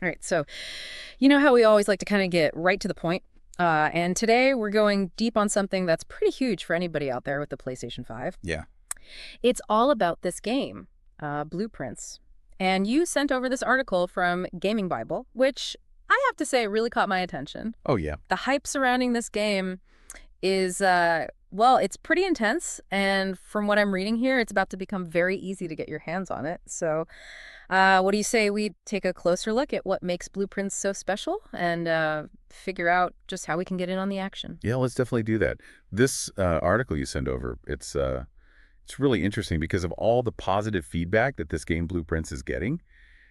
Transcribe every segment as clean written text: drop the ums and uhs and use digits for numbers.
All right, so you know how we always like to kind of get right to the point? And today we're going deep on something that's pretty huge for anybody out there with the PlayStation 5. Yeah. It's all about this game, Blueprints. And you sent over this article from Gaming Bible, which I have to say really caught my attention. Oh, yeah. The hype surrounding this game is, well, it's pretty intense. And from what I'm reading here, it's about to become very easy to get your hands on it. So what do you say we take a closer look at what makes Blueprints so special and figure out just how we can get in on the action? Yeah, let's definitely do that. This article you send over, it's really interesting because of all the positive feedback that this game Blueprints is getting.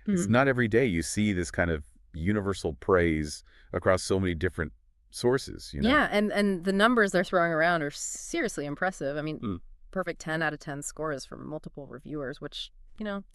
It's Hmm. not every day you see this kind of universal praise across so many different sources. Yeah, and the numbers they're throwing around are seriously impressive. I mean, Mm. perfect 10 out of 10 scores from multiple reviewers, which,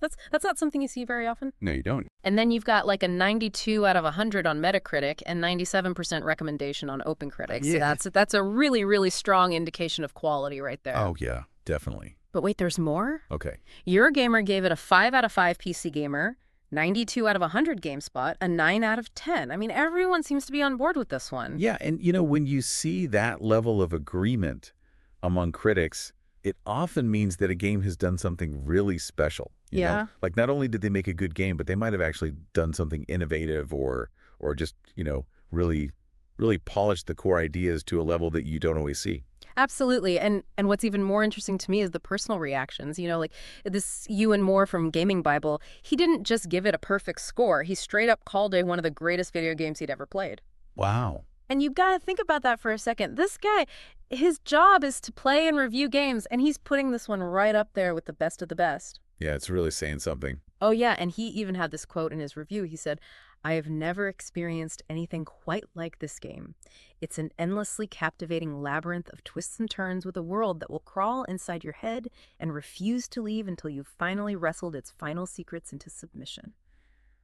that's not something you see very often. No, you don't. And then you've got like a 92 out of 100 on Metacritic and 97% recommendation on OpenCritic. So Yeah. that's a really, really strong indication of quality right there. Oh, yeah, definitely. But wait, there's more? Okay. Eurogamer gave it a 5 out of 5 PC Gamer, 92 out of 100 GameSpot, a 9 out of 10. I mean, everyone seems to be on board with this one. Yeah, and when you see that level of agreement among critics, it often means that a game has done something really special. Yeah. Like not only did they make a good game, but they might have actually done something innovative or just, really really polished the core ideas to a level that you don't always see. Absolutely. And what's even more interesting to me is the personal reactions. Like this Ewan Moore from Gaming Bible, he didn't just give it a perfect score. He straight up called it one of the greatest video games he'd ever played. Wow. And you got to think about that for a second. This guy, his job is to play and review games, and he's putting this one right up there with the best of the best. Yeah, it's really saying something. Oh, yeah, and he even had this quote in his review. He said, "I have never experienced anything quite like this game. It's an endlessly captivating labyrinth of twists and turns with a world that will crawl inside your head and refuse to leave until you've finally wrestled its final secrets into submission."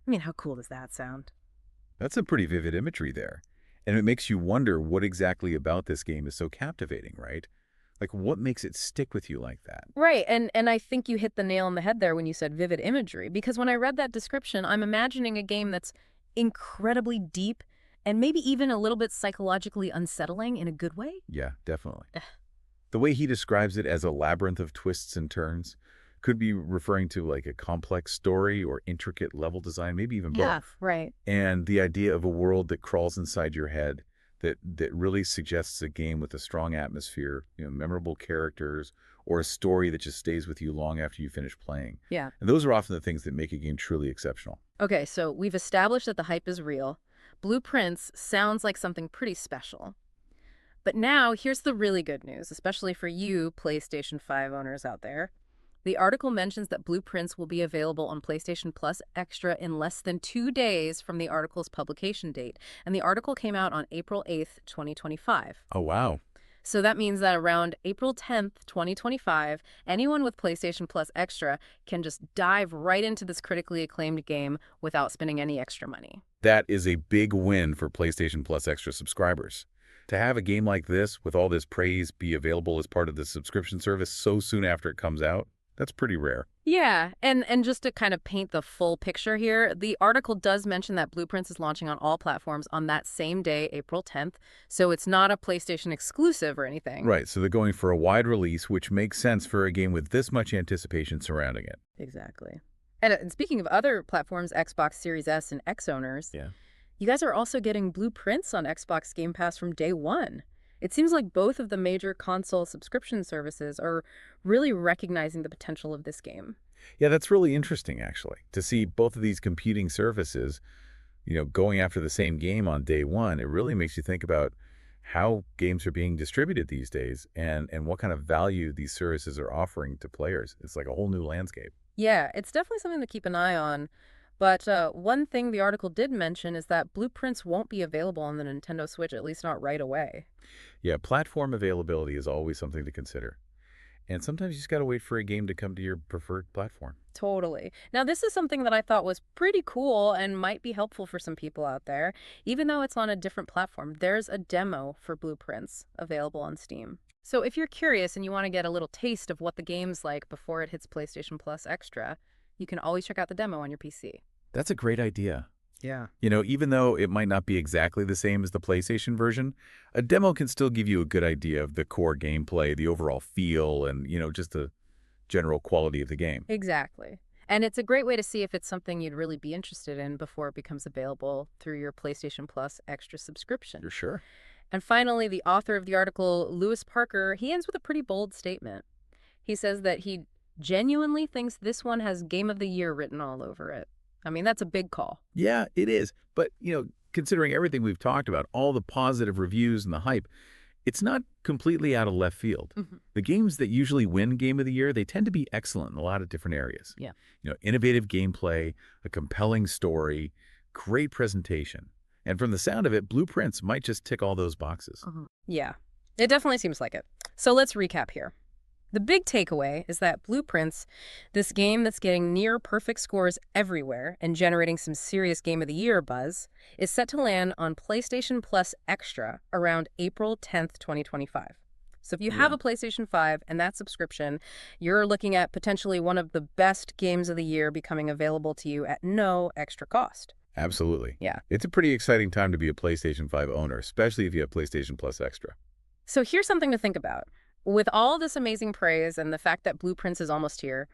I mean, how cool does that sound? That's some pretty vivid imagery there. And it makes you wonder what exactly about this game is so captivating, right? Like what makes it stick with you like that? Right, and I think you hit the nail on the head there when you said vivid imagery, because when I read that description, I'm imagining a game that's incredibly deep and maybe even a little bit psychologically unsettling in a good way. Yeah, definitely. Ugh. The way he describes it as a labyrinth of twists and turns could be referring to like a complex story or intricate level design, maybe even Yeah, both. right. And the idea of a world that crawls inside your head that really suggests a game with a strong atmosphere, memorable characters, or a story that just stays with you long after you finish playing. Yeah. And those are often the things that make a game truly exceptional. Okay, so we've established that the hype is real. Blueprints sounds like something pretty special. But now, here's the really good news, especially for you PlayStation 5 owners out there. The article mentions that Blueprints will be available on PlayStation Plus Extra in less than 2 days from the article's publication date. And the article came out on April 8th, 2025. Oh, wow. So that means that around April 10th, 2025, anyone with PlayStation Plus Extra can just dive right into this critically acclaimed game without spending any extra money. That is a big win for PlayStation Plus Extra subscribers. To have a game like this, with all this praise, be available as part of the subscription service so soon after it comes out, that's pretty rare. Yeah, and just to kind of paint the full picture here, the article does mention that Blueprints is launching on all platforms on that same day, April 10th, so it's not a PlayStation exclusive or anything. Right, so they're going for a wide release, which makes sense for a game with this much anticipation surrounding it. Exactly. And speaking of other platforms, Xbox Series S and X owners, Yeah. you guys are also getting Blueprints on Xbox Game Pass from day one. It seems like both of the major console subscription services are really recognizing the potential of this game. Yeah, that's really interesting, actually, to see both of these competing services, going after the same game on day one. It really makes you think about how games are being distributed these days and what kind of value these services are offering to players. It's like a whole new landscape. Yeah, it's definitely something to keep an eye on. But one thing the article did mention is that Blueprints won't be available on the Nintendo Switch, at least not right away. Yeah, platform availability is always something to consider. And sometimes you just got to wait for a game to come to your preferred platform. Totally. Now, this is something that I thought was pretty cool and might be helpful for some people out there. Even though it's on a different platform, there's a demo for Blueprints available on Steam. So if you're curious and you want to get a little taste of what the game's like before it hits PlayStation Plus Extra, you can always check out the demo on your PC. That's a great idea. Yeah. Even though it might not be exactly the same as the PlayStation version, a demo can still give you a good idea of the core gameplay, the overall feel, and, just the general quality of the game. Exactly. And it's a great way to see if it's something you'd really be interested in before it becomes available through your PlayStation Plus extra subscription. You're sure? And finally, the author of the article, Lewis Parker, he ends with a pretty bold statement. He says that he genuinely thinks this one has Game of the Year written all over it. I mean, that's a big call. Yeah, it is. But, considering everything we've talked about, all the positive reviews and the hype, it's not completely out of left field. The games that usually win Game of the Year, they tend to be excellent in a lot of different areas. Yeah. Innovative gameplay, a compelling story, great presentation. And from the sound of it, Blueprints might just tick all those boxes. Yeah, it definitely seems like it. So let's recap here. The big takeaway is that Blueprints, this game that's getting near perfect scores everywhere and generating some serious Game of the Year buzz, is set to land on PlayStation Plus Extra around April 10th, 2025. So if you have a PlayStation 5 and that subscription, you're looking at potentially one of the best games of the year becoming available to you at no extra cost. Absolutely. Yeah. It's a pretty exciting time to be a PlayStation 5 owner, especially if you have PlayStation Plus Extra. So here's something to think about. With all this amazing praise and the fact that Blueprints is almost here,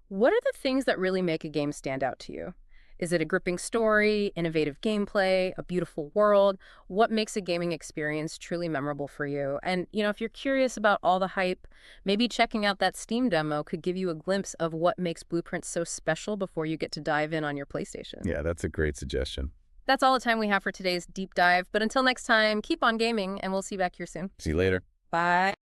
what are the things that really make a game stand out to you? Is it a gripping story, innovative gameplay, a beautiful world? What makes a gaming experience truly memorable for you? And, if you're curious about all the hype, maybe checking out that Steam demo could give you a glimpse of what makes Blueprints so special before you get to dive in on your PlayStation. Yeah, that's a great suggestion. That's all the time we have for today's deep dive. But until next time, keep on gaming, and we'll see you back here soon. See you later. Bye.